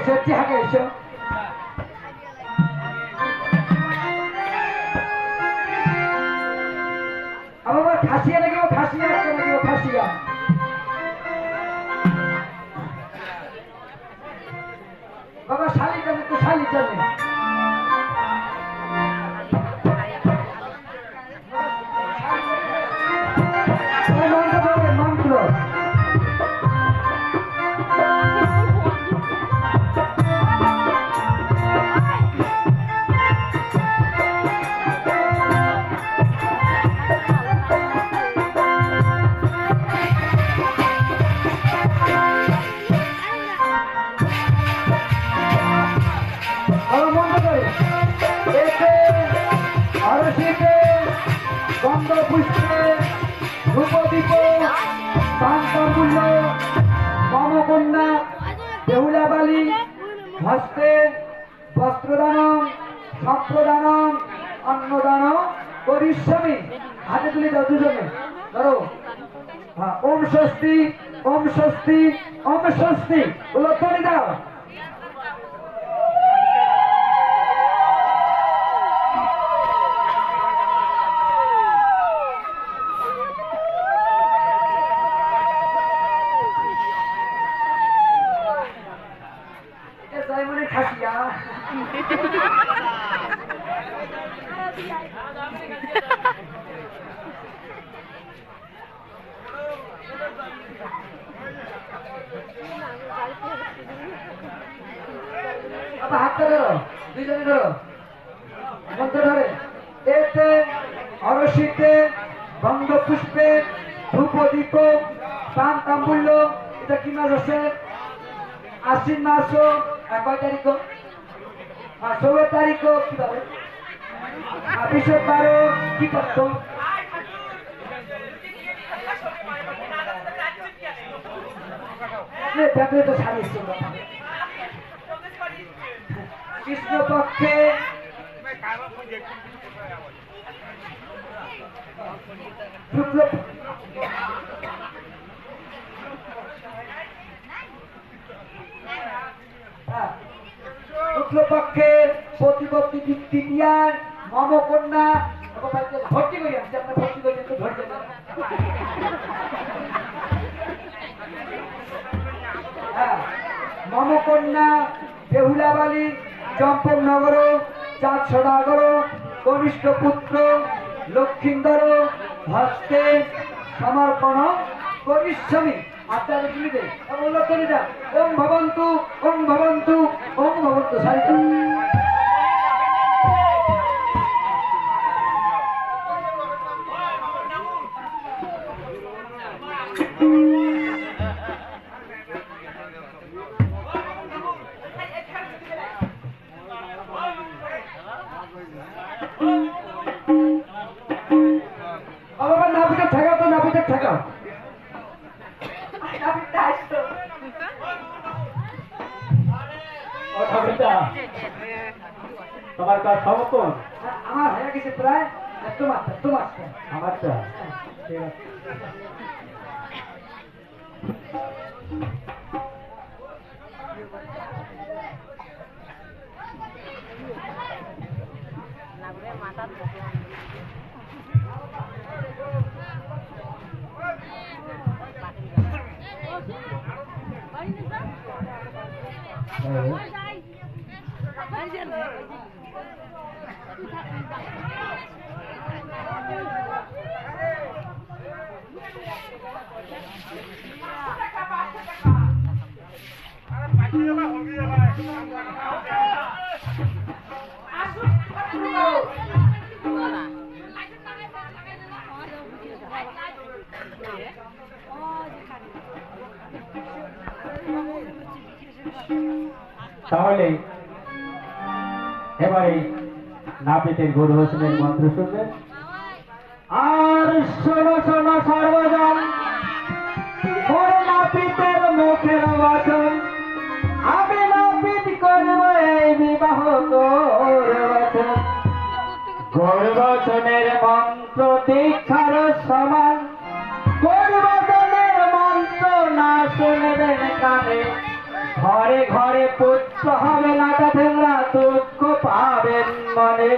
সত্যি হাগে এসো আমার খাসিয়া নাকি খাসিয়া নাকি খাসিয়া বাবা শালি জানে তো শালি জানে মন্ত্র পুষ্পে ধূপদীপ শান্তমূল্য মমকন্যা বেহুলাবালী হস্তে বস্ত্রদান সম্প্রদান অন্নদান করিষ্যামি হাতে তুলে দাও দুজনে ধরো ওম স্বস্তি ওম স্বস্তি ওম স্বস্তি বলো তুলে দাও খাসিয়া হাতটা ধরো দুইজনে ধরো মন্ত্র ধরে এতে অরশিতে গন্ধপুষ্পে ধূপদীপ পান তাম্বুল্য এটা কি মাস আছে আশ্বিন মাস কয় তারিখ 16 তারিখ কিভাবে 2012 কি করতো ব্যাপারে তো সারিস কৃষ্ণপক্ষে শুক্লপক্ষে প্রতিপত্তি তৃতীয়ার মমকন্যা ভর্তি করি আসছে আপনার ভর্তি করি ধরছে মমকন্যা বেহুলাবালী চম্পক নগর চাঁদ সদাগর কনিষ্ঠ পুত্র লক্ষিন্দর হস্তে সমর্পণ করিষ্যামি আপনারা শুনিবে ওম ভবন্তু ওম ভবন্তু ওম ভবন্তু সারিতা আমার নাপিতে ঠেকাও তো নাপিতে ঠেকাও তোমার কাজ সমর্পণ আমার হয়ে গেছে প্রায় তোমার আমারটা ঠিক আছে তাহলে এবারে নাপিতের গরু হোসেনের মন্ত্র শুনবে আর শোনো শোনো সর্বজন নাপিতের মুখের বচন আমি নাপিত করব এই বিবাহ গরু বচনের মন্ত্র দীক্ষার সমান গরু বচনের মন্ত্র ঘরে ঘরে পুত্র হবে নাটা ঠেংরা দুঃখ পাবেন মনে।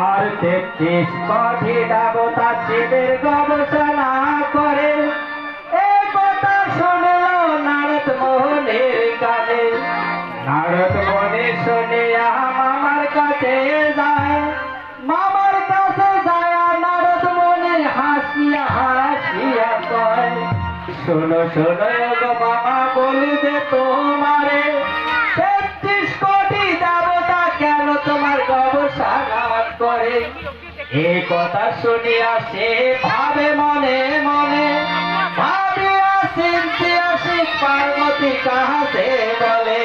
আর 33 কোটি দেবতা শিবের গবেষণা করে এই কথা শুনল নারদ মোহনের কানে। নারদ মনে শুনে মামার কাছে যায়, মামার কাছে যায় নারদ মনে হাসিয়া হাসিয়া কয়, শোনো শোনো গো মামা বলি যে তোমারে 33 কোটি দেবতা কেন তোমার গবেষণা করে। এই কথা শুনিয়া সে ভাবে মনে মনে, ভাবিয়া চিন্তিয়া শিব পার্বতী কাছে বলে।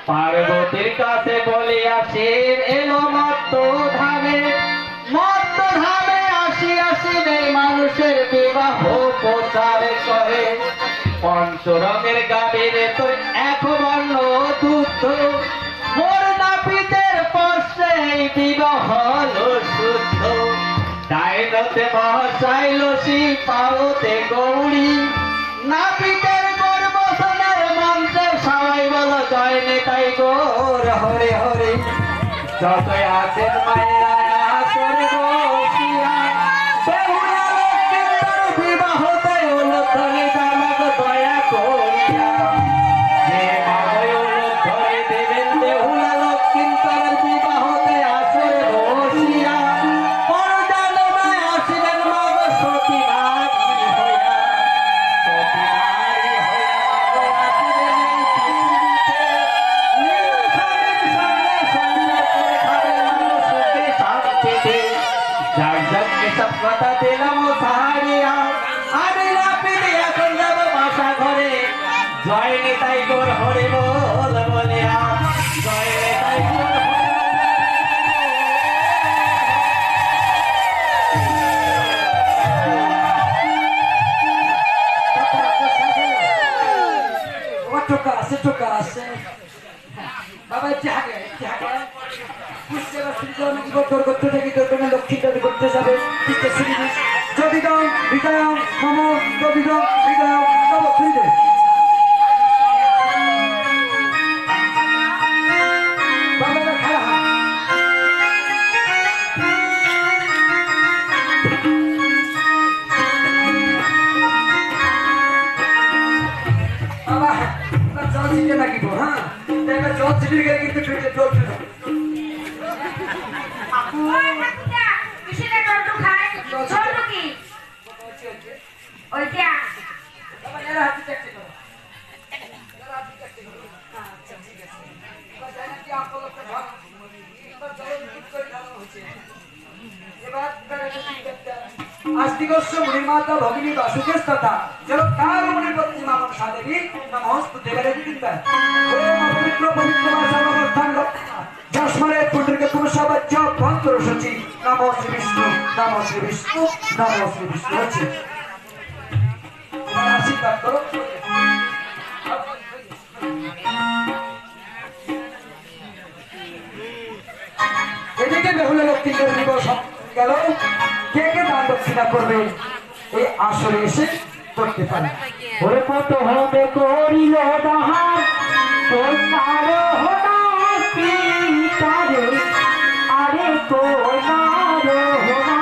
পার্বতীর কাছে বলিয়া শিব এলো মত্ত ধামে। মত্ত ধামে আসিয়া শিবের মানুষের বিবাহ প্রচার করে। পঞ্চরঙের গাভীরে তোর এক বর্ণ দুধ, মোর নাপিতের পশ্বে বিবাহ হলো শুদ্ধ। ডাইনতে বসাইল শিব পাওতে গৌরী, নাপিতের গর্বসনের মন্ত্রে সবাই বলো জয় নেতাই গৌর হরে হরে। যতই আছেন মায়েরা আসর বসিয়া, বেহুলা লক্ষ্মীর বিবাহতে উলুধ্বনি দামাক দয়া করিয়া। যে মাময় উলুধ্বনি দেবেন বেহুলা লক্ষ্মীর বিবাহতে আসর বসিয়া, পরজাননায় আসিবেন মাগ সতী নারী হইয়া। সতী নারী হইয়া মাগ আসিবেন এই পৃথিবীতে। নীল শাড়ির সঙ্গে সঙ্গে করে খাবেন মাগ সুখে শান্তিতে। যার জন্যে সব কথা দিলাম সাহারিয়া, আমি নাপিত এখন যাব বাসা ঘরে। জয় নিতাই গৌর হরি বল বলিয়া, জয় নিতাই গৌর হরি বল। টোকা আছে বাবা, একটু হাগে বুঝতে পারছি যে অনেক বছর করতে থাকি তোর কোনো লক্ষ্মী দাবি করতে যাবে। যদি দাও বিদায় মম যদি দাও বিদায় তব ফিরে বাবা খাওয়া বাবা জল ছিটে লাগিব। হ্যাঁ এবার জল ছিটিয়ে গেলে কিন্তু ফ্রিজে জল ছিল। আস্তিকস্য মুনিমাতা ভগিনী বাসুকের তথা জলকার মুনিপতি মামন সাদেবী নমস্তে দেবরে দিবা। ওম পবিত্র পবিত্র মাসাবস্থান যস্মরে পুত্রকে পুরুষবাচ্য মন্ত্র সচি নমো শ্রী বিষ্ণু নমো শ্রী বিষ্ণু নমো শ্রী বিষ্ণু হচ্ছে। আশীর্বাদ করো। এদিকে বেহুলা লক্ষ্মীদের দিবস গেল। কে কে দান দক্ষিণা করবে এই আসরে এসে করতে পারে। ওরে কত হবে করিল দাহার কোনার হোনা পিতারে, আরে কোনার হোনা